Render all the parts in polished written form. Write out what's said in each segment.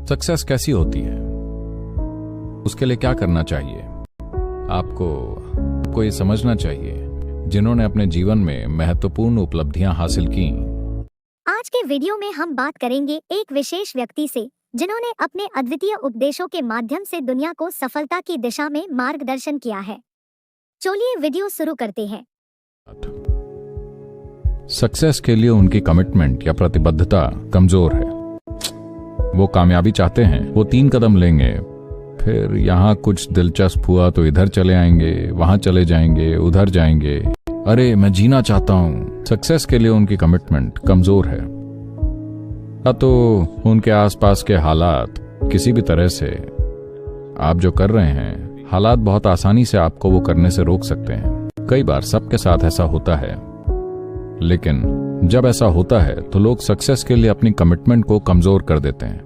Success कैसी होती है, उसके लिए क्या करना चाहिए, आपको ये समझना चाहिए जिन्होंने अपने जीवन में महत्वपूर्ण उपलब्धियां हासिल की। आज के वीडियो में हम बात करेंगे एक विशेष व्यक्ति से जिन्होंने अपने अद्वितीय उपदेशों के माध्यम से दुनिया को सफलता की दिशा में मार्गदर्शन किया है। चलिए वीडियो शुरू करते हैं। सक्सेस के लिए उनकी कमिटमेंट या प्रतिबद्धता कमजोर है। वो कामयाबी चाहते हैं, वो 3 कदम लेंगे, फिर यहाँ कुछ दिलचस्प हुआ तो इधर चले आएंगे, वहां चले जाएंगे, उधर जाएंगे। अरे मैं जीना चाहता हूं। सक्सेस के लिए उनकी कमिटमेंट कमजोर है। तो उनके आसपास के हालात किसी भी तरह से आप जो कर रहे हैं, हालात बहुत आसानी से आपको वो करने से रोक सकते हैं। कई बार सबके साथ ऐसा होता है, लेकिन जब ऐसा होता है तो लोग सक्सेस के लिए अपनी कमिटमेंट को कमजोर कर देते हैं।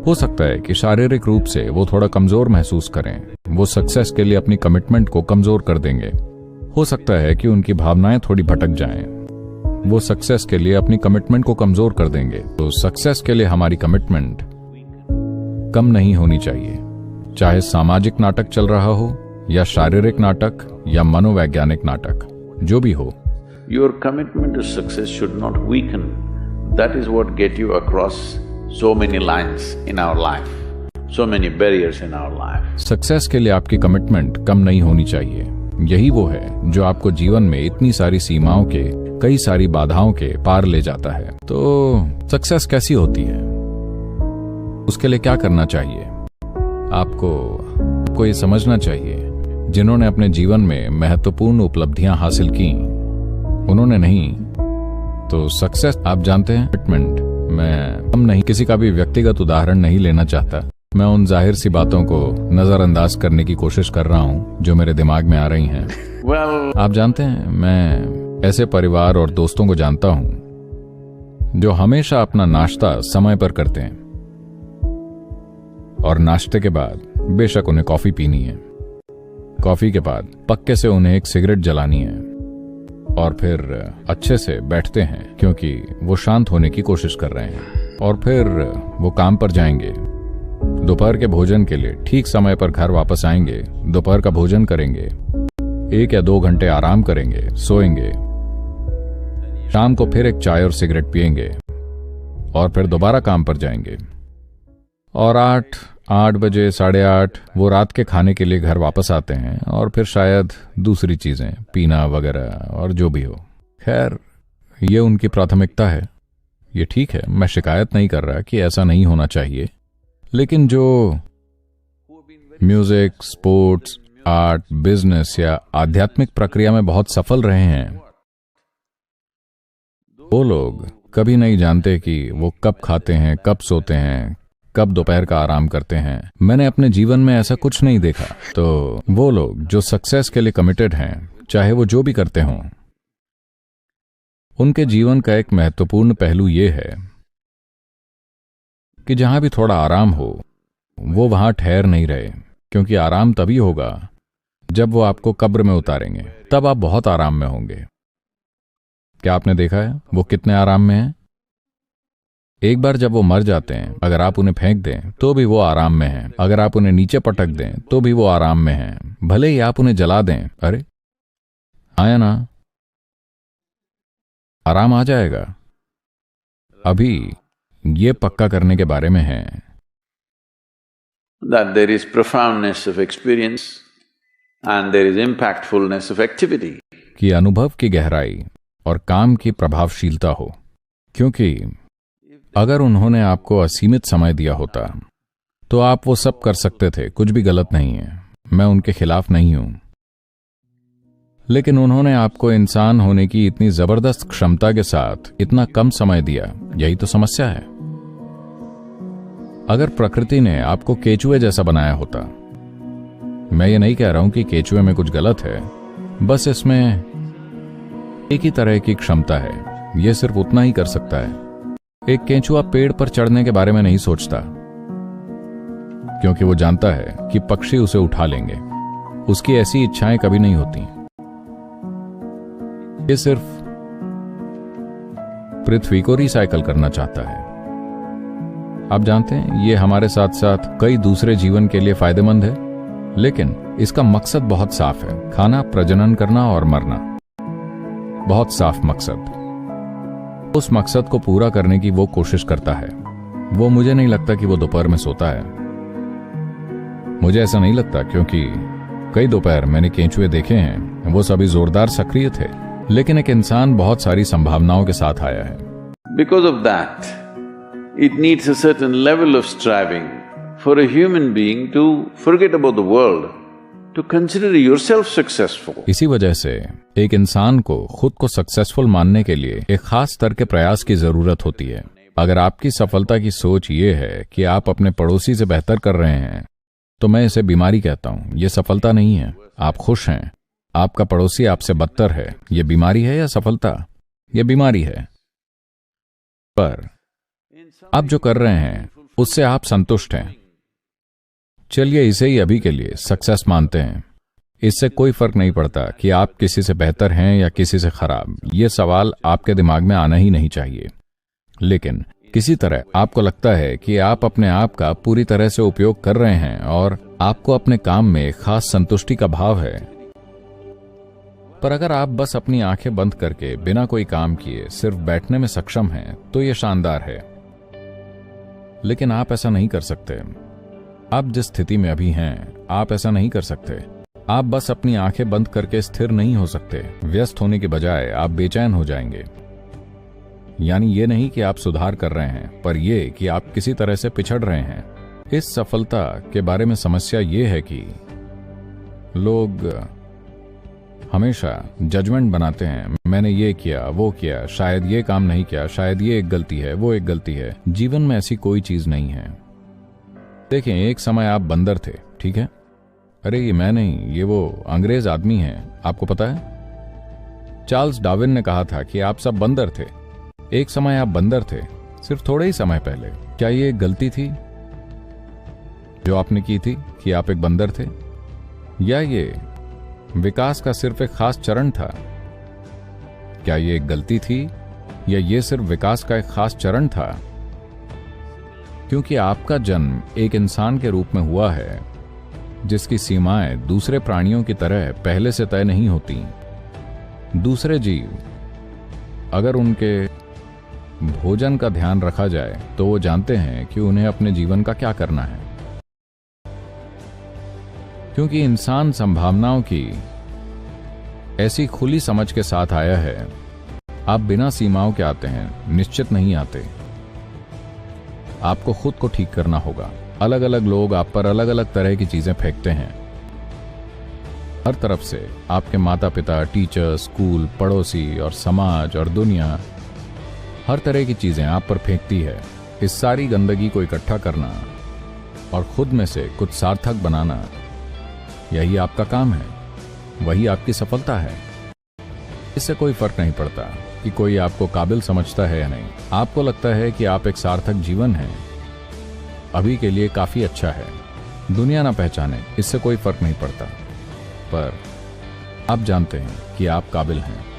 हो सकता है कि शारीरिक रूप से वो थोड़ा कमजोर महसूस करें, वो सक्सेस के लिए अपनी कमिटमेंट को कमजोर कर देंगे। हो सकता है कि उनकी भावनाएं थोड़ी भटक जाएं, वो सक्सेस के लिए अपनी कमिटमेंट को कमजोर कर देंगे। तो सक्सेस के लिए हमारी कमिटमेंट कम नहीं होनी चाहिए, चाहे सामाजिक नाटक चल रहा हो या शारीरिक नाटक या मनोवैज्ञानिक नाटक, जो भी हो। Your commitment to success should not weaken. That is what get you across so many lines in our life, so many barriers in our life. Success के लिए आपकी कमिटमेंट कम नहीं होनी चाहिए। यही वो है जो आपको जीवन में इतनी सारी सीमाओं के, कई सारी बाधाओं के पार ले जाता है। तो सक्सेस कैसी होती है, उसके लिए क्या करना चाहिए, आपको ये समझना चाहिए जिन्होंने अपने जीवन में महत्वपूर्ण उपलब्धियां हासिल की। उन्होंने नहीं तो सक्सेस आप जानते हैं। कमिटमेंट मैं नहीं किसी का भी व्यक्तिगत उदाहरण नहीं लेना चाहता। मैं उन जाहिर सी बातों को नजरअंदाज करने की कोशिश कर रहा हूं जो मेरे दिमाग में आ रही हैं। आप जानते हैं, मैं ऐसे परिवार और दोस्तों को जानता हूं जो हमेशा अपना नाश्ता समय पर करते हैं और नाश्ते के बाद बेशक उन्हें कॉफी पीनी है, कॉफी के बाद पक्के से उन्हें एक सिगरेट जलानी है और फिर अच्छे से बैठते हैं क्योंकि वो शांत होने की कोशिश कर रहे हैं। और फिर वो काम पर जाएंगे, दोपहर के भोजन के लिए ठीक समय पर घर वापस आएंगे, दोपहर का भोजन करेंगे, 1 या 2 घंटे आराम करेंगे, सोएंगे, शाम को फिर एक चाय और सिगरेट पिएंगे और फिर दोबारा काम पर जाएंगे। और 8 बजे, 8:30 वो रात के खाने के लिए घर वापस आते हैं और फिर शायद दूसरी चीजें पीना वगैरह और जो भी हो। खैर, ये उनकी प्राथमिकता है, ये ठीक है। मैं शिकायत नहीं कर रहा कि ऐसा नहीं होना चाहिए, लेकिन जो म्यूजिक, स्पोर्ट्स, आर्ट, बिजनेस या आध्यात्मिक प्रक्रिया में बहुत सफल रहे हैं, वो लोग कभी नहीं जानते कि वो कब खाते हैं, कब सोते हैं, कब दोपहर का आराम करते हैं। मैंने अपने जीवन में ऐसा कुछ नहीं देखा। तो वो लोग जो सक्सेस के लिए कमिटेड हैं, चाहे वो जो भी करते हों, उनके जीवन का एक महत्वपूर्ण पहलू ये है कि जहां भी थोड़ा आराम हो, वो वहां ठहर नहीं रहे, क्योंकि आराम तभी होगा जब वो आपको कब्र में उतारेंगे, तब आप बहुत आराम में होंगे। क्या आपने देखा है वो कितने आराम में हैं? एक बार जब वो मर जाते हैं, अगर आप उन्हें फेंक दें तो भी वो आराम में हैं, अगर आप उन्हें नीचे पटक दें तो भी वो आराम में हैं, भले ही आप उन्हें जला दें, अरे आया ना, आराम आ जाएगा। अभी ये पक्का करने के बारे में है That there is profoundness of experience and there is impactfulness of activity. कि अनुभव की गहराई और काम की प्रभावशीलता हो। क्योंकि अगर उन्होंने आपको असीमित समय दिया होता तो आप वो सब कर सकते थे, कुछ भी गलत नहीं है, मैं उनके खिलाफ नहीं हूं। लेकिन उन्होंने आपको इंसान होने की इतनी जबरदस्त क्षमता के साथ इतना कम समय दिया, यही तो समस्या है। अगर प्रकृति ने आपको केचुए जैसा बनाया होता, मैं ये नहीं कह रहा हूं कि केचुए में कुछ गलत है, बस इसमें एक ही तरह की क्षमता है, ये सिर्फ उतना ही कर सकता है। एक केंचुआ पेड़ पर चढ़ने के बारे में नहीं सोचता, क्योंकि वो जानता है कि पक्षी उसे उठा लेंगे। उसकी ऐसी इच्छाएं कभी नहीं होती। ये सिर्फ पृथ्वी को रिसाइकल करना चाहता है। आप जानते हैं ये हमारे साथ साथ कई दूसरे जीवन के लिए फायदेमंद है, लेकिन इसका मकसद बहुत साफ है, खाना, प्रजनन करना और मरना। बहुत साफ मकसद। उस मकसद को पूरा करने की वो कोशिश करता है। वो मुझे नहीं लगता कि वो दोपहर में सोता है। मुझे ऐसा नहीं लगता, क्योंकि कई दोपहर मैंने केंचुए देखे हैं, वो सभी जोरदार सक्रिय थे, लेकिन एक इंसान बहुत सारी संभावनाओं के साथ आया है। Because of that, it needs a certain level of striving for a human being to forget about the world, to consider yourself successful. इसी वजह से एक इंसान को खुद को सक्सेसफुल मानने के लिए एक खास स्तर के प्रयास की जरूरत होती है। अगर आपकी सफलता की सोच ये है कि आप अपने पड़ोसी से बेहतर कर रहे हैं, तो मैं इसे बीमारी कहता हूं। ये सफलता नहीं है। आप खुश हैं, आपका पड़ोसी आपसे बदतर है, ये बीमारी है या सफलता? ये बीमारी है। पर आप जो कर रहे हैं उससे आप संतुष्ट हैं। चलिए इसे ही अभी के लिए सक्सेस मानते हैं। इससे कोई फर्क नहीं पड़ता कि आप किसी से बेहतर हैं या किसी से खराब। ये सवाल आपके दिमाग में आना ही नहीं चाहिए। लेकिन किसी तरह आपको लगता है कि आप अपने आप का पूरी तरह से उपयोग कर रहे हैं और आपको अपने काम में एक खास संतुष्टि का भाव है। पर अगर आप बस अपनी आंखें बंद करके बिना कोई काम किए सिर्फ बैठने में सक्षम हैं, तो यह शानदार है। लेकिन आप ऐसा नहीं कर सकते। आप जिस स्थिति में अभी हैं, आप ऐसा नहीं कर सकते। आप बस अपनी आंखें बंद करके स्थिर नहीं हो सकते। व्यस्त होने के बजाय आप बेचैन हो जाएंगे। यानी ये नहीं कि आप सुधार कर रहे हैं, पर यह कि आप किसी तरह से पिछड़ रहे हैं। इस सफलता के बारे में समस्या ये है कि लोग हमेशा जजमेंट बनाते हैं। मैंने ये किया, वो किया, शायद ये काम नहीं किया, शायद ये एक गलती है, वो एक गलती है। जीवन में ऐसी कोई चीज नहीं है। देखें, एक समय आप बंदर थे, ठीक है? अरे ये मैं नहीं, ये वो अंग्रेज आदमी है। आपको पता है, चार्ल्स डार्विन ने कहा था कि आप सब बंदर थे। एक समय आप बंदर थे, सिर्फ थोड़े ही समय पहले। क्या ये एक गलती थी जो आपने की थी कि आप एक बंदर थे, या ये विकास का सिर्फ एक खास चरण था? क्या ये एक गलती थी या ये सिर्फ विकास का एक खास चरण था? क्योंकि आपका जन्म एक इंसान के रूप में हुआ है जिसकी सीमाएं दूसरे प्राणियों की तरह पहले से तय नहीं होती। दूसरे जीव, अगर उनके भोजन का ध्यान रखा जाए, तो वो जानते हैं कि उन्हें अपने जीवन का क्या करना है। क्योंकि इंसान संभावनाओं की ऐसी खुली समझ के साथ आया है। आप बिना सीमाओं के आते हैं, निश्चित नहीं आते। आपको खुद को ठीक करना होगा। अलग अलग लोग आप पर अलग अलग तरह की चीजें फेंकते हैं। हर तरफ से आपके माता पिता, टीचर, स्कूल, पड़ोसी और समाज और दुनिया, हर तरह की चीजें आप पर फेंकती है। इस सारी गंदगी को इकट्ठा करना और खुद में से कुछ सार्थक बनाना, यही आपका काम है। वही आपकी सफलता है। इससे कोई फर्क नहीं पड़ता कि कोई आपको काबिल समझता है या नहीं। आपको लगता है कि आप एक सार्थक जीवन है, अभी के लिए काफी अच्छा है। दुनिया ना पहचाने, इससे कोई फर्क नहीं पड़ता। पर आप जानते हैं कि आप काबिल हैं।